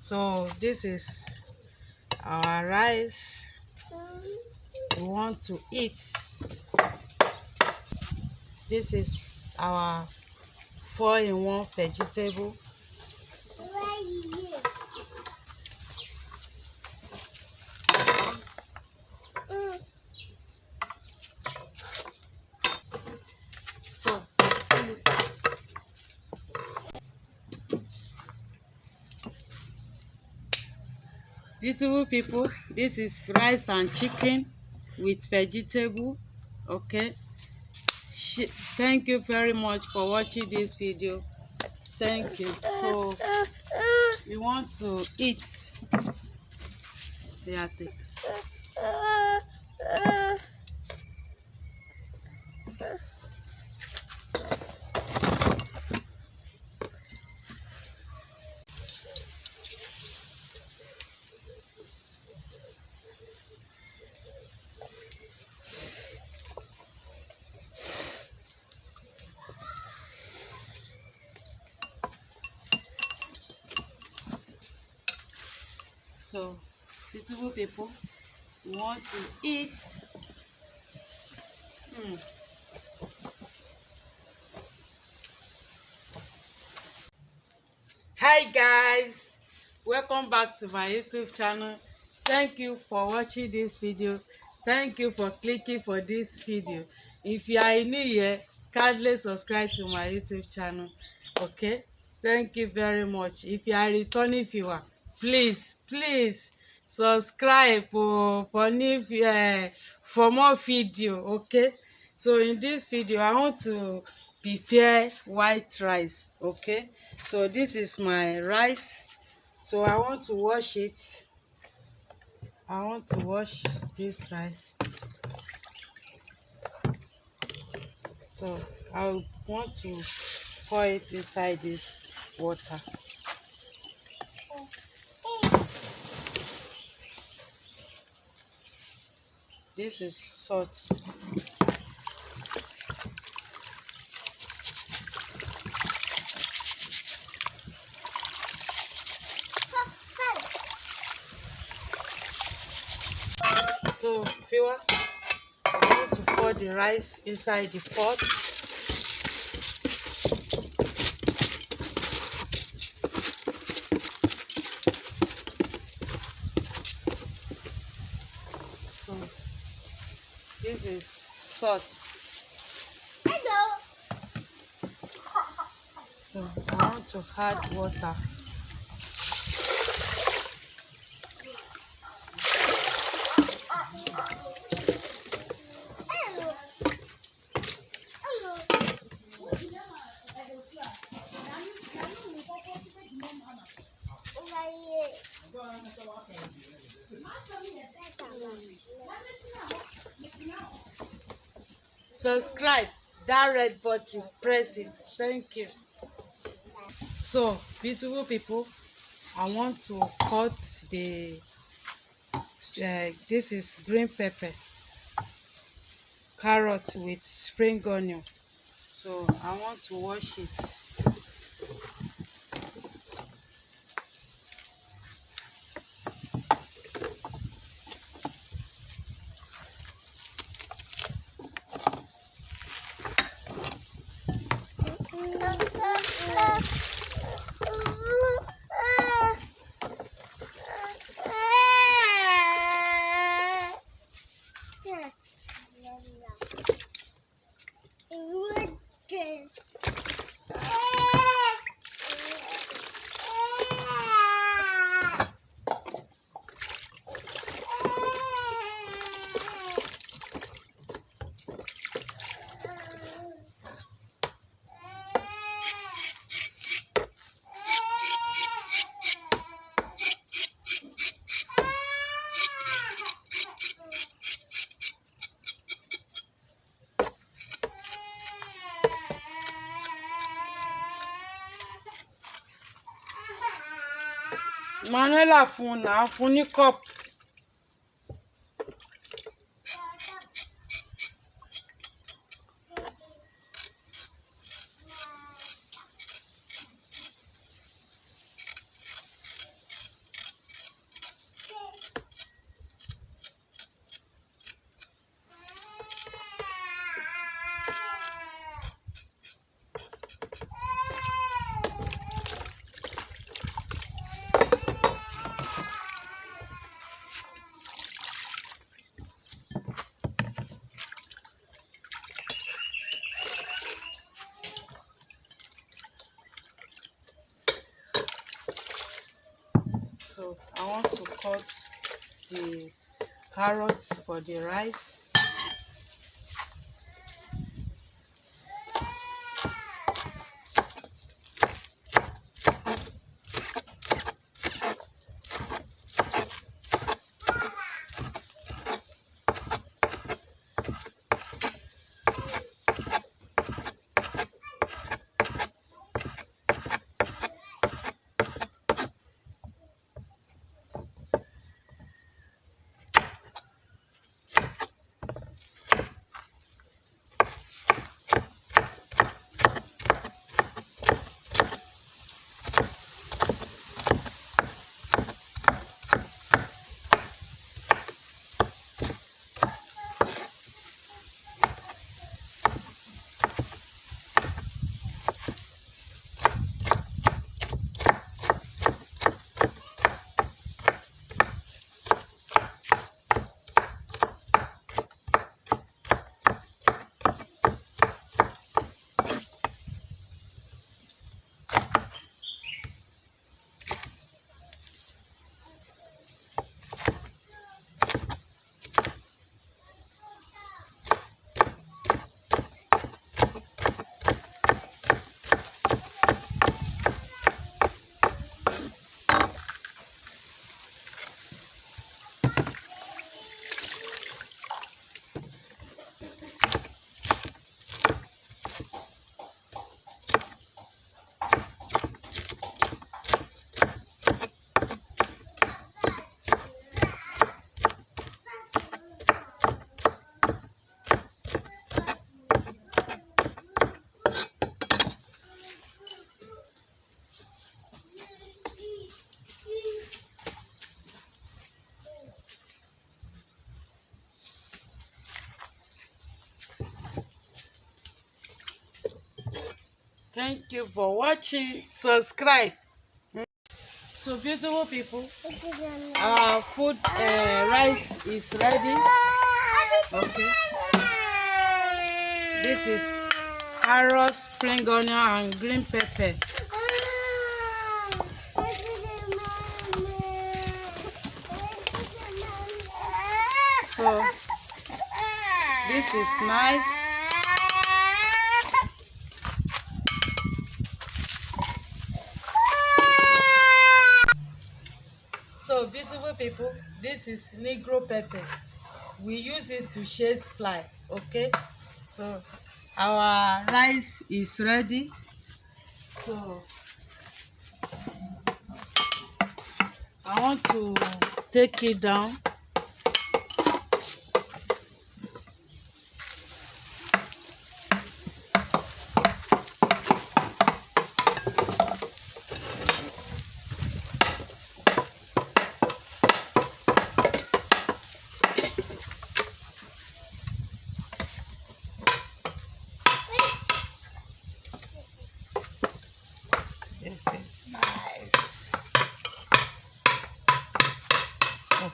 So this is our rice we want to eat. This is our 4-in-1 vegetable. So beautiful people, this is rice and chicken with vegetable. Okay, thank you very much for watching this video. Thank you. So we want to eat. Yeah, take. So beautiful people, we want to eat. Hi guys, welcome back to my YouTube channel. Thank you for watching this video. Thank you for clicking for this video. If you are new here, kindly subscribe to my YouTube channel. Okay, thank you very much. If you are a returning viewer, please subscribe for more video. Okay, so in this video I want to prepare white rice. Okay, so this is my rice. So I want to wash it. I want to wash this rice. So I want to pour it inside this water. This is salt. So viewer, I want to pour the rice inside the pot. So this is salt. So I want to add water. Subscribe, that red button, press it. Thank you. So beautiful people, I want to cut the this is green pepper, carrot with spring onion. So I want to wash it. Manuela fún ní cup. So I want to cut the carrots for the rice. Thank you for watching. Subscribe. So beautiful people, our food rice is ready. Okay, this is carrot, spring onion and green pepper. So this is nice. So beautiful people, this is negro pepper. We use it to chase fly. Okay, so our rice is ready. So I want to take it down. This is nice. Oh.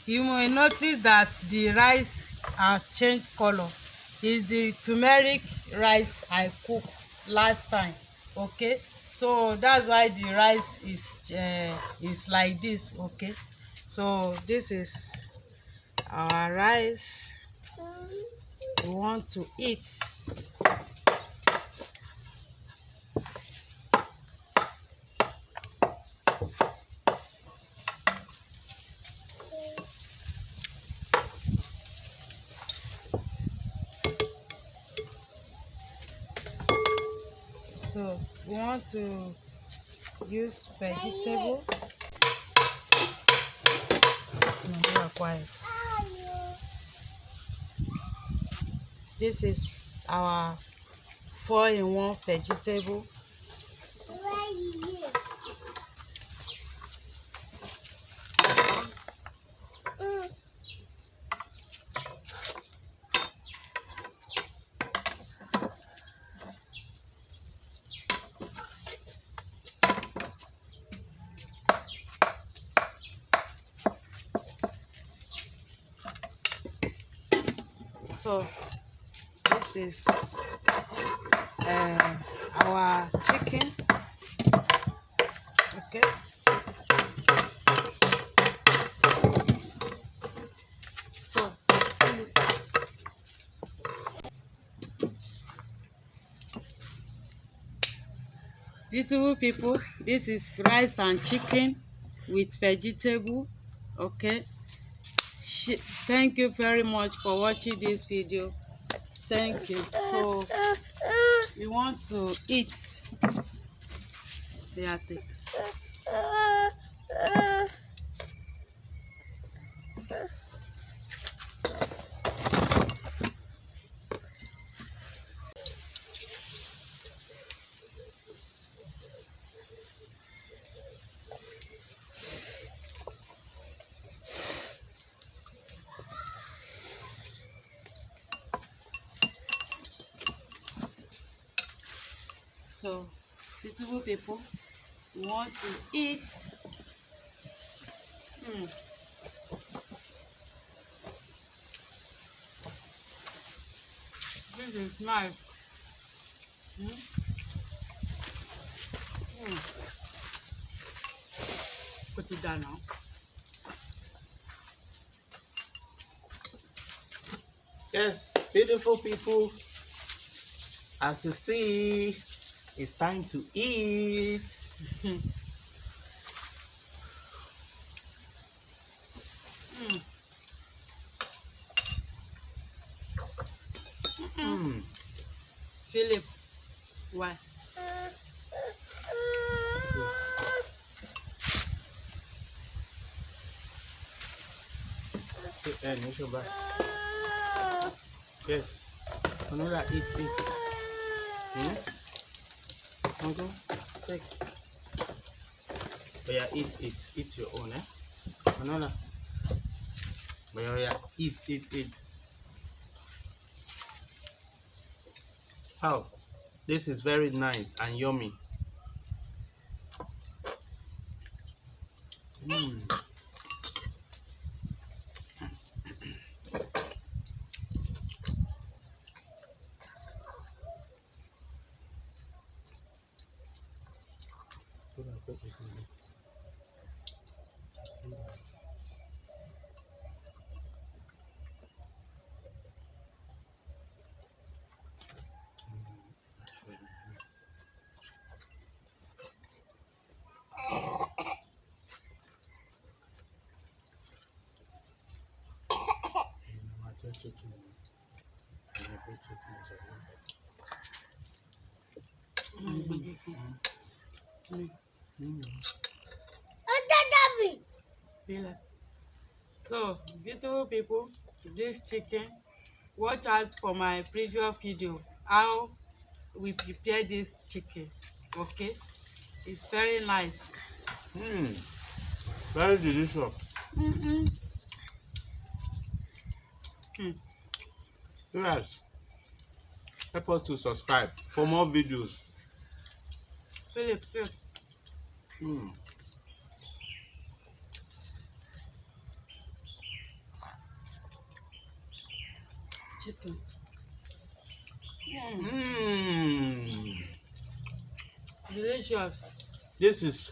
You may notice that the rice has changed color. It's the turmeric rice I cooked last time. Okay, so that's why the rice is like this. Okay, so this is our rice we want to eat. So we want to use vegetable. No, you are quiet. This is our 4-in-1 vegetable. So this is our chicken. Okay. So beautiful people, this is rice and chicken with vegetable. Okay, thank you very much for watching this video. Thank you. So we want to eat. Yeah, take. So beautiful people, we want to eat. This is nice. Put it down now. Yes, beautiful people, as you see, it's time to eat. Philip, why? Yes, another eat. Uncle, take. Oh yeah, eat your own, Another. But oh yeah, eat. How? This is very nice and yummy. So beautiful people, this chicken, watch out for my previous video how we prepare this chicken. Okay, it's very nice. Very delicious. Yes, help us to subscribe for more videos. Philip. Chicken. Delicious. This is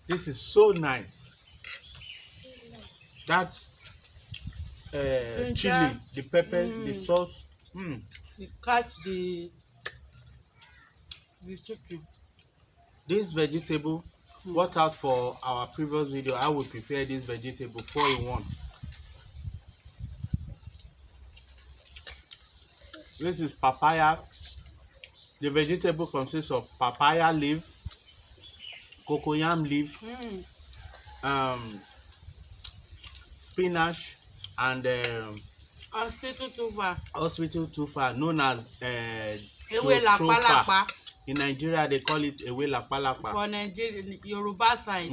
this is so nice. That chili, the pepper, the sauce. You catch the chicken. This vegetable, watch out for our previous video. I will prepare this vegetable 4-in-1. This is papaya. The vegetable consists of papaya leaf, cocoyam leaf, spinach, and hospital tufa, known as trofa. In Nigeria, they call it ewe lapalapa. For Nigeria, Yoruba side.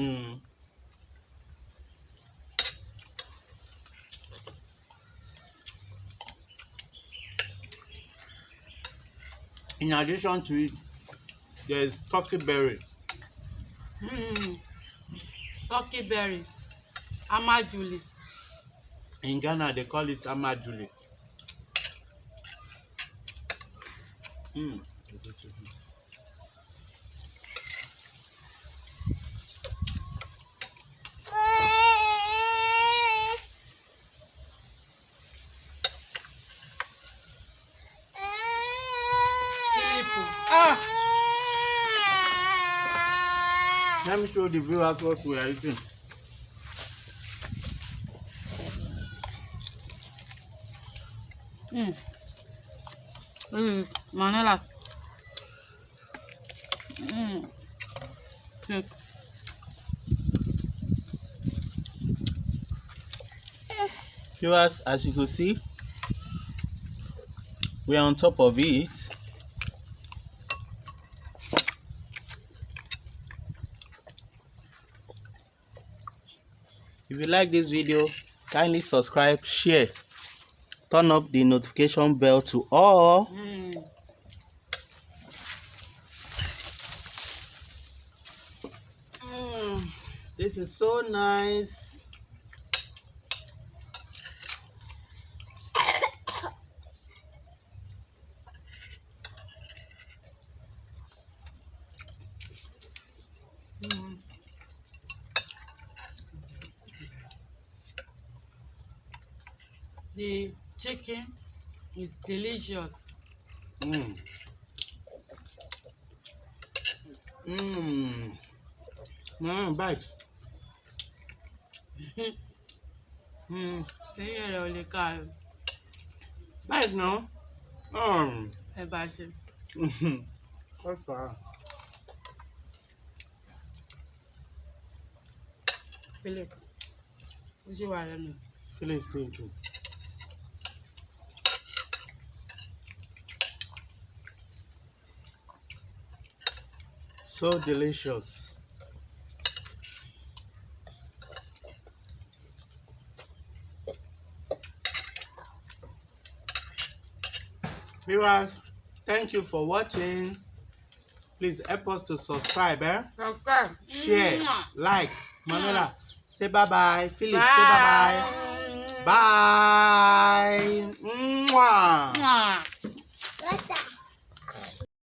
In addition to it, there is turkey berry. Turkey berry. Amajuli. In Ghana, they call it amajuli. Mm. Ah! Let me show the viewers what we are eating. Manila. Cake. Viewers, as you can see, we are on top of it. If you like this video, kindly subscribe, share, turn up the notification bell to all. This is so nice. The chicken is delicious. Bite. Bite no. That's fine. Philip, what's your name? Philip, stay too. So delicious. Viewers, thank you for watching. Please help us to subscribe, Okay. share, like. Manuela, say bye-bye. Philip, Bye. say bye-bye. Bye. Mwah. Mwah.